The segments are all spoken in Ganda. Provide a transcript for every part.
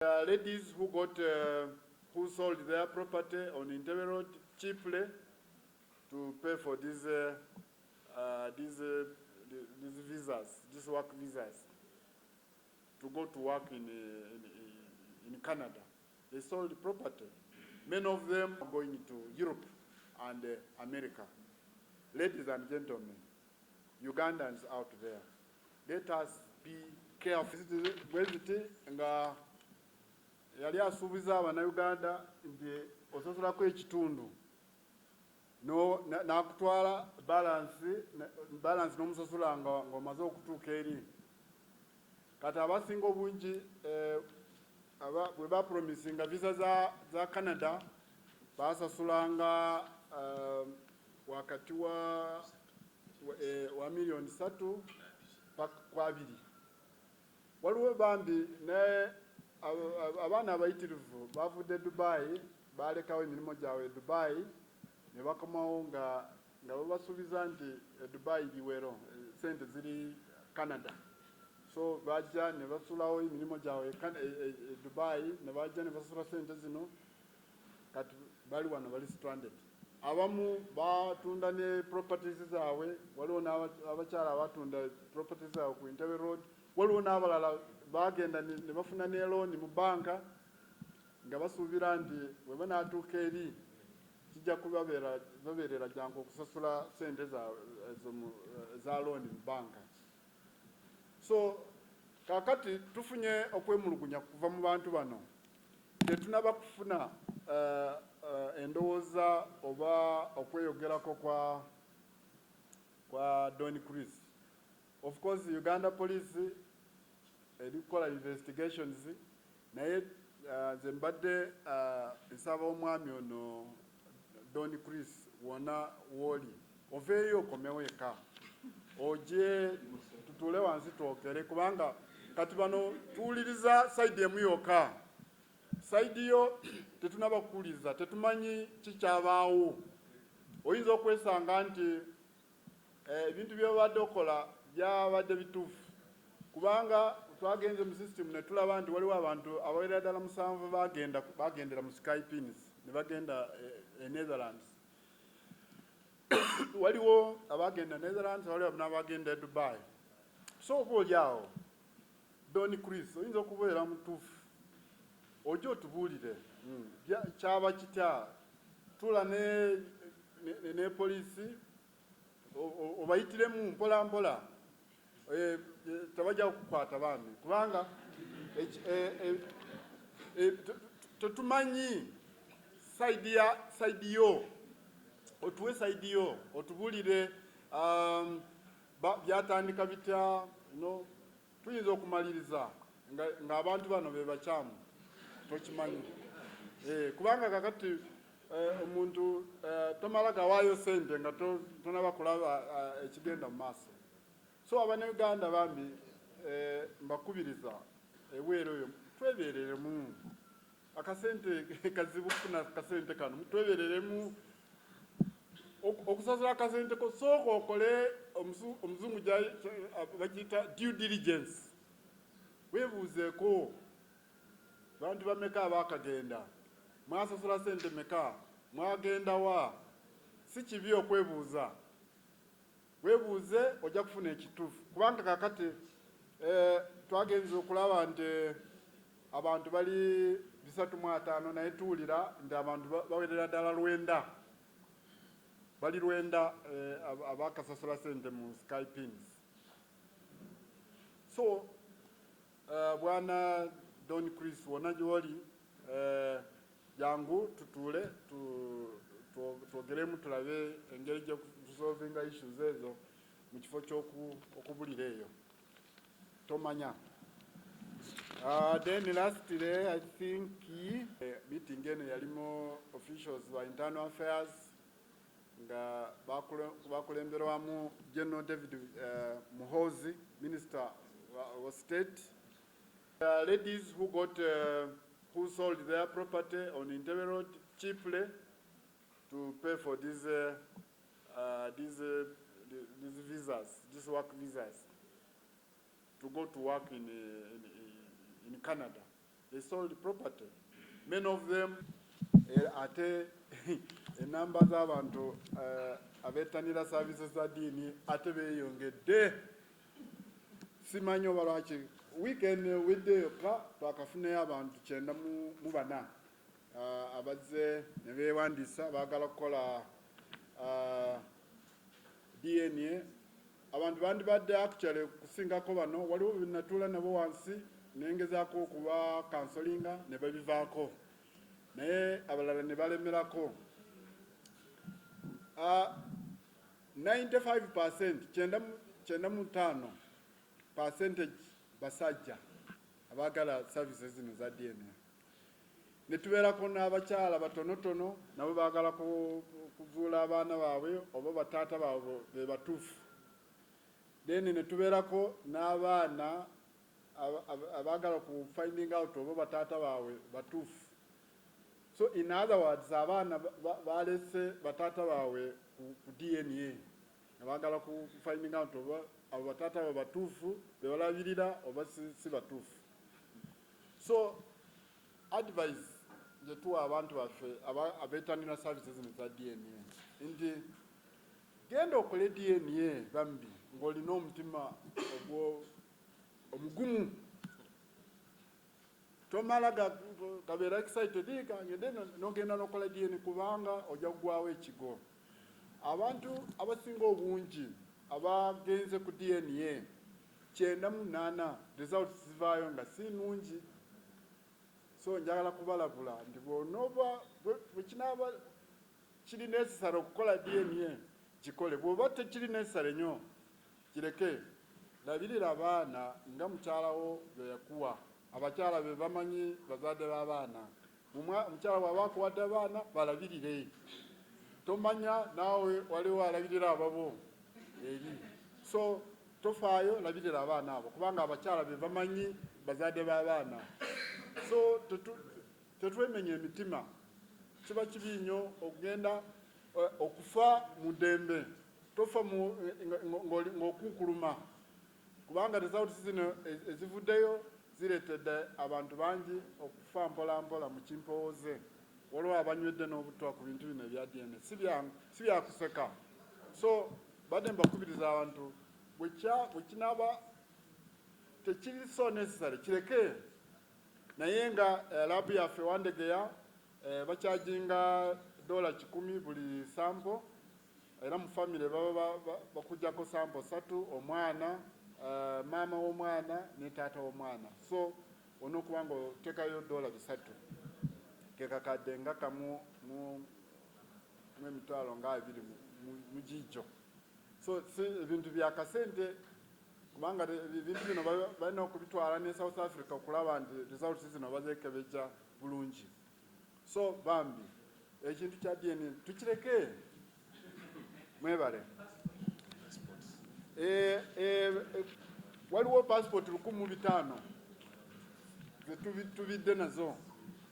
Ladies who sold their property on Entebbe Road cheaply to pay for these work visas, to go to work in Canada. They sold property. Many of them are going to Europe and America. Ladies and gentlemen, Ugandans out there, let us be careful. Nga yali asuubiza abannayuganda nti ososolako ekitundu n'akutwala balance n'omusosola ng'omaze okutuuka eri. Kati abasinga obungi bwe bapromisinga visa za Canada basasulanga wakati wa million 3 kwa 2. Waliwo bambi abaana abayitirivu bavudde Dubai, balekawo emirimu gyabwe Dubai ne bakomawo nga babasuubiza nti Dubai liwero, sente ziri Canada. So bajja ne basulawo emirimu gyabwe Dubai, ne bajja ne basula sente zino, kati bali wano bali stranded. Abamu batunda ne properties zaabwe, waliwo n'abakyala abatunda properties zaabwe ku Entebbe Road, waliwo n'abalala bagenda ne bafuna ne loan mu banka nga basuubira nti bwe banaatuuka eri kijja kubabeerera jangu okusasula sente za loan mu banka. So kakati tufunye okwemulugunya kuva mu bantu bano, tetunaba kufuna endowooza oba okweyogerako kwa Don Chris. Of course Uganda Police erikola investigations, naye nze mbadde nsaba omwami ono Don Chris wona woli oveeyo okomewo eka oje tutuule wansi twokere, kubanga kati bano tuwuliriza side emu yokka, side yo tetunaba kuwuliriza, tetumanyi kikyabaawo. Oyinza okwesanga nti ebintu by'obadde okola byabadde bituufu, kubanga twagenze mu system ne tulaba nti waliwo abantu abawerera ddala 7 bagendera mu Skypins ne bagenda Netherlands. Waliwo abagenda Netherlands, waliwo n'abagenda Dubai. So oboolyawo Don Chris oyinza okubeera mutuufu, ojja otubuulire kyaba kitya, tula ne polisi obayitiremu mpola mpola, tabajja kukwata bambi, kubanga tetumanyi side yo, otuwe side yo otubuulire byatandika bitya. No, tuyinza okumaliriza nga abantu bano be bakyamu tokimanyi, kubanga kakati omuntu tomala gawaayo sente nga tonaba kulaba ekigenda mu maaso. So Abannayuganda bambi mbakubiriza eweero eyo twebeereremu akasente kazibu kufuna kasente kano, twebeereremu okusasula akasente ko, sooka okole omuzungu bakiyita due diligence. Weebuuzeeko bantu bameka abaakagenda, mwasasula sente meka, mwagenda wa? Si kibi okwebuuza, weebuuze ojja kufuna ekituufu, kubanga kakati twagenze okulaba nti abantu bali 350 naye tuwulira nti abantu bawerera ddala 9 bali 9 abakasasula sente mu Skypins. So bwana Don Chris wona gy'oli, jangu tutuule twogeremu tulabe engeri gye tusolvinga issues ezo mu kifo ky'okubulira eyo tomanya. Then lastly I think meeting eno yalimu officials ba internal affairs nga bakulemberwamu General David Muhoozi, Minister of State. Ladies who sold their property on Entebbe Road cheaply to pay for these work visas, to go to work in Canada. they sold property. Many of them ate enamba z'abantu abetanira services za dini ate beeyongedde. Simanyi oba lwaki weekend wedde yokka twakafuneyo abantu 94 abazze ne beewandiisa baagala kukola DNA. Abantu bandibadde actually kusingako bano waliwo binatuula nabo wansi nengezaako okuba counselinga ne babivaako naye abalala ne balemerako. 95% 95% basajja abaagala services zino za DNA. Ne tubeerako n'abakyala batonotono nabo baagala kuzuula abaana baabwe oba bataata baabwe be batuufu. Then ne tubeerako n'abaana abaagala ku finding out oba bataata baabwe batuufu. So in other words, abaana balese bataata baabwe ku DNA abaagala ku finding out oba abo bataata baabwe batuufu be balabirira oba si batuufu. So advice je tuwa abantu baffe abeetanira services zino za DNA nti genda okole DNA bambi ng'olina omutima omugumu. Tomala gabeera excited kangende nogenda n'okola DNA kubanga ojja kugwawo ekigo. Abantu abasinga obungi abagenze ku DNA 98 results zivaayo nga si nnungi. So njagala kubalabula nti bw'onooba bwekinaaba kiri necessary okukola DNA kikole. Bw'oba tekiri necessary nnyo kireke. Labirira abaana nga mukyalawo bwe yakuwa. Abakyala be bamanyi bazadde b'abaana. Omukyala bw'aba akuwadde abaana balabirire. Tomanya naawe waliwo alabirira ababo eri. So tofaayo labirira abaana abo kubanga abakyala be bamanyi bazadde b'abaana. So tetwemenya emitima. Kiba kibi nnyo okugenda okufa mu ddembe. Tofa ng'okunkuluma kubanga results zino ezivuddeyo zireetedde abantu bangi okufa mpola mpola mu kimpooze. Waliwo abanywedde n'obutwa ku bintu bino ebya DNA. Si byakuseka. So badde mbakubiriza abantu bwe kinaaba tekiri so necessary kireke. Naye nga labu yaffe Wandegeya bakyajinga $100 buli sample era mu family baba bakujjako sample 3 omwana maama w'omwana ne taata w'omwana. So onookuba nga oteekayo $3 ke kakadde nga kamu mu emitwalo nga 2 mu giijo. So ebintu bya kasente kubanga ebintu bino balina okubitwala ne South Africa okulaba nti results zino bazeekebejja bulungi. So bambi ekintu kya DNA tukireke. Mwebale. Waliwo passport 1500 tubidde nazo.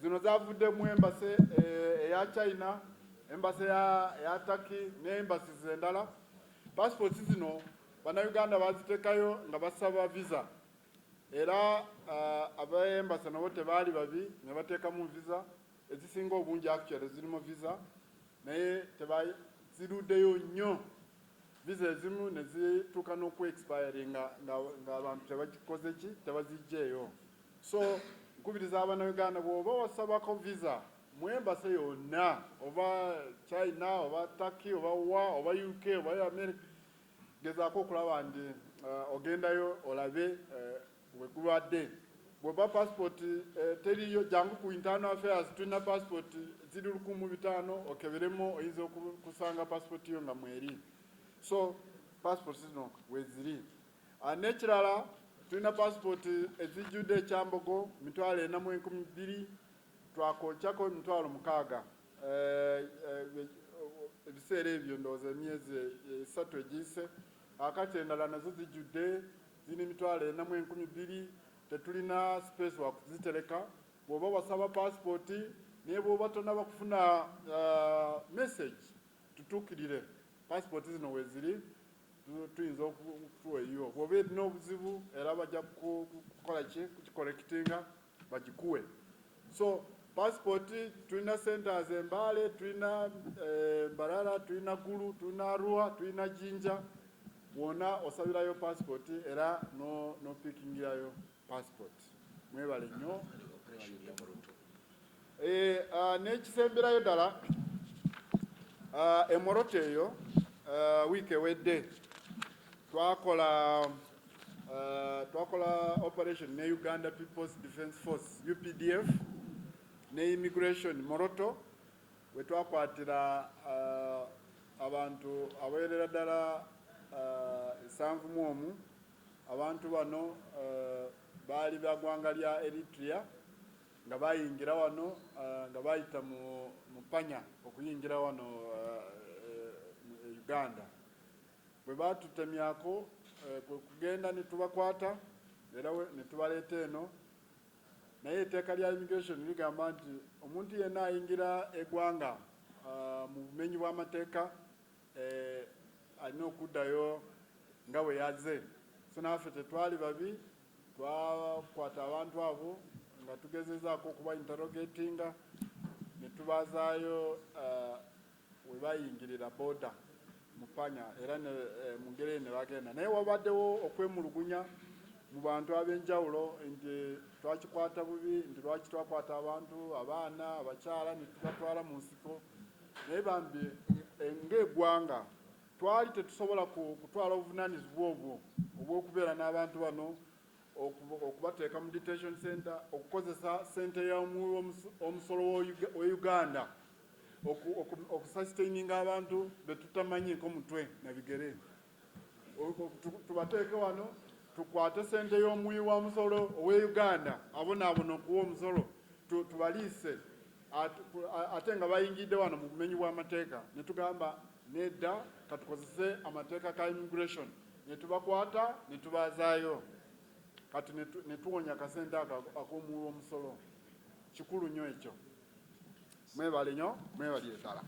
Zino zavudde mu embassy eya China, embassy ya Turkey ne embassies endala. Passport zino Bannayuganda baziteekayo nga basaba visa. Era aba-embassy nabo tebaali babi ne bateekamu visa. Ezisinga obungi actually zirimu visa naye ziruddeyo nnyo. Visa ezimu ne zituuka n'oku-expire nga abantu tebagikoze ki tebazijjeeyo. So nkubiriza Abannayuganda bw'oba wasabako visa mu embassy yonna oba China oba Turkey oba oba UK oba America gezaako okulaba nti ogendayo olabe wegubadde. Bw'oba passport teriyo jangu ku internal affairs tulina passport ziri 1500 okeberemu oyinza okusanga passport yo nga mweri. So passport zino weziri. N'ekirala tulina passport ezijjudde ekyambogo 42,000 twakokyako 60,000. Ebiseera ebyo ndowooza emyezi 3 egiyise. Akati endala nazo zijjudde ziri 42,000. Tetulina space wa kuzitereka. Bw'oba wasaba passport naye bw'oba tonnaba kufuna message tutuukirire. Passport zino weziri tuyinza okutuwa eyo. Bw'oba erina obuzibu era bajja kukola ki kukikollectinga bagikuwe. So passport tulina centers Mbale, tulina Mbarara, tulina Gulu, tulina Arua, tulina Jinja. Wona osabirayo passport era no pickingirayo passport. Mwebale nnyo. N'ekisemberayo ddala Moroto eyo wiiki ewedde twakola operation ne Uganda People's Defence Force UPDF ne immigration Moroto we twakwatira abantu abawerera ddala 71 abantu bano baali bagwanga lya Eritrea nga bayingira wano nga bayita mu Panya okuyingira wano Uganda. Bwe batutemyako kugenda ne tubakwata era ne tubaleeta eno, naye etteeka lya immigration ligamba nti omuntu yenna ayingira eggwanga mu bumenyi bw'amateeka alina okuddayo nga bwe yazze. So naffe tetwali babi, twakwata abantu abo nga tugezezaako okuba interrogatinga ne tubazaayo we bayingirira boda mu Panya era mu ngeri ne bagenda. Naye wabaddewo okwemulugunya mu bantu ab'enjawulo nti twakikwata bubi, nti lwaki twakwata abantu abaana abakyala ne tubatwala mu nsiko. Naye bambi ng'eggwanga twali tetusobola kutwala obuvunaanyizibwa obwo obw'okubeera n'abantu bano okubateeka mu detention center, okukozesa sente y'omusolo wa Uganda okusustaininga abantu betutamanyiiko mutwe na bigere. Tubateeke wano tukwate sente y'omuwi wa musolo owa Uganda abonaabona okuwa omusolo tubaliise ate nga bayingidde wano mu bumenyi bw'amateeka. Ne tugamba nedda katukozese amateeka ka immigration, ne tubakwata ne tubazaayo kati ne tuwonya kasente ak'omuwi w'omusolo. Kikulu nnyo ekyo. Mwebale nnyo, mwebalire ddala.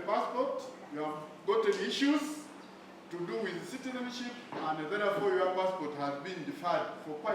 Passport, you have gotten issues to do with citizenship, and therefore your passport has been deferred for quite